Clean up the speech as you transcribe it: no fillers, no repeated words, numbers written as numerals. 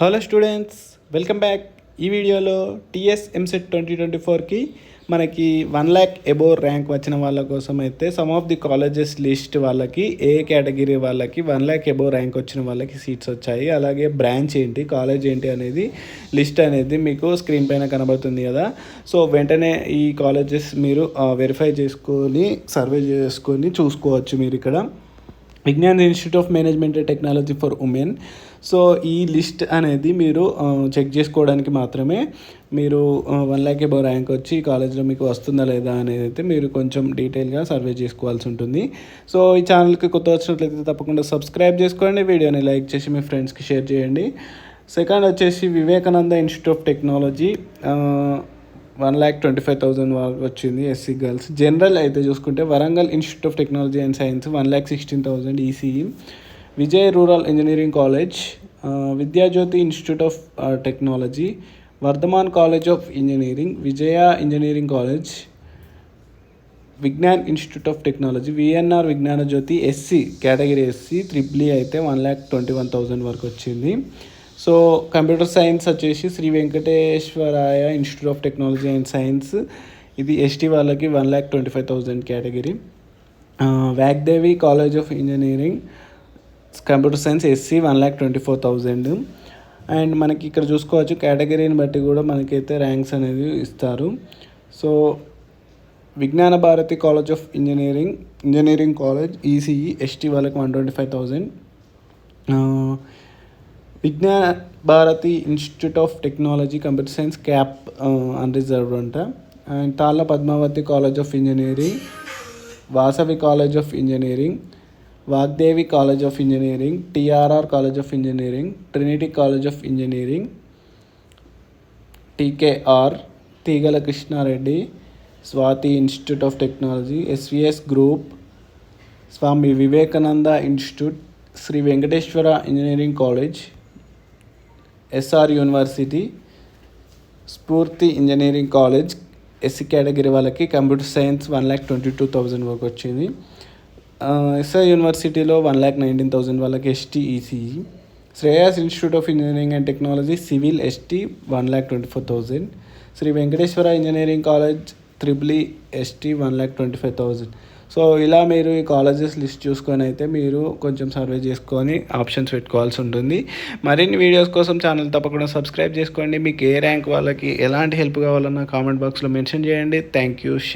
Hello students, welcome back. ఈ వీడియోలో TS EAMCET 2024కి మనకి 1,00,000 అబోవ్ ర్యాంక్ వచ్చిన వాళ్ళ కోసం అయితే some of the colleges list వాళ్ళకి ఏ కేటగిరీ వాళ్ళకి 1,00,000 అబోవ్ ర్యాంక్ వచ్చిన వాళ్ళకి సీట్స్ వచ్చాయి. అలాగే బ్రాంచ్ ఏంటి, కాలేజ్ ఏంటి అనేది లిస్ట్ అనేది మీకు స్క్రీన్ పైన కనబడుతుంది కదా. సో వెంటనే ఈ కాలేజెస్ మీరు వెరిఫై చేసుకొని సర్వే చేసుకొని చూసుకోవచ్చు. మీరు ఇక్కడ Vignan institute of management and technology for women. So ఈ లిస్ట్ అనేది మీరు చెక్ చేసుకోవడానికి మాత్రమే. మీరు 1,00,000 అబోవ్ ర్యాంక్ వచ్చి ఈ కాలేజ్లో మీకు వస్తుందా లేదా అనేది అయితే మీరు కొంచెం డీటెయిల్గా సర్వే చేసుకోవాల్సి ఉంటుంది. సో ఈ ఛానల్కి కొత్త వచ్చినట్లయితే తప్పకుండా సబ్స్క్రైబ్ చేసుకోండి, వీడియోని లైక్ చేసి మీ ఫ్రెండ్స్కి షేర్ చేయండి. సెకండ్ వచ్చేసి వివేకానంద ఇన్స్టిట్యూట్ ఆఫ్ టెక్నాలజీ 1,25,000 వరకు వచ్చింది ఎస్సీ గర్ల్స్. జనరల్ అయితే చూసుకుంటే Warangal institute of technology and science 1,16,000 ECE. Vijay rural engineering college, Vidyajyothi institute of technology, Vardhaman college of engineering, Vijaya engineering college, Vignan institute of technology, VNR Vignana Jyothi SC category SC triple అయితే 1,21,000 వరకు వచ్చింది. So computer science వచ్చేసి Sri Venkateswara institute of technology and science, ఇది ST వాళ్ళకి 1,25,000 category. Vagdevi college of engineering computer science SC 1,24,000. And మనకి ఇక్కడ చూసుకోవచ్చు కేటగిరీని బట్టి కూడా మనకైతే ర్యాంక్స్ అనేది ఇస్తారు. So Vignana Bharathi college of engineering college ECE ST వాళ్ళకి 125,000. Vignana Bharathi institute of technology computer science cap unreserved అంట. And Talla Padmavathi college of engineering, Vasavi college of engineering, Vagdevi college of engineering, TRR college of engineering, trinity college of engineering, TKR, Teegala Krishna Reddy, Swathi institute of technology, SVS group, Swami Vivekananda institute, Sri Venkateswara engineering college, SR university, Spoorthi engineering college SC category వాళ్ళకి computer science 1,22,000 వరకు వచ్చింది. SR యూనివర్సిటీలో 1,19,000 వాళ్ళకి ST ECE. Sreyas institute of engineering and technology civil ST 1,24,000. Sri Venkateswara engineering college triple ST 1,25,000. So ఇలా మీరు ఈ colleges list చూసుకొని అయితే మీరు కొంచెం సర్వే చేసుకొని ఆప్షన్స్ పెట్టుకోవాల్సి ఉంటుంది. మరిన్ని వీడియోస్ కోసం ఛానల్ తప్పకుండా సబ్స్క్రైబ్ చేసుకోండి. మీకు ఏ ర్యాంక్ వాళ్ళకి ఎలాంటి హెల్ప్ కావాలన్నా కామెంట్ బాక్స్లో మెన్షన్ చేయండి. Thank you.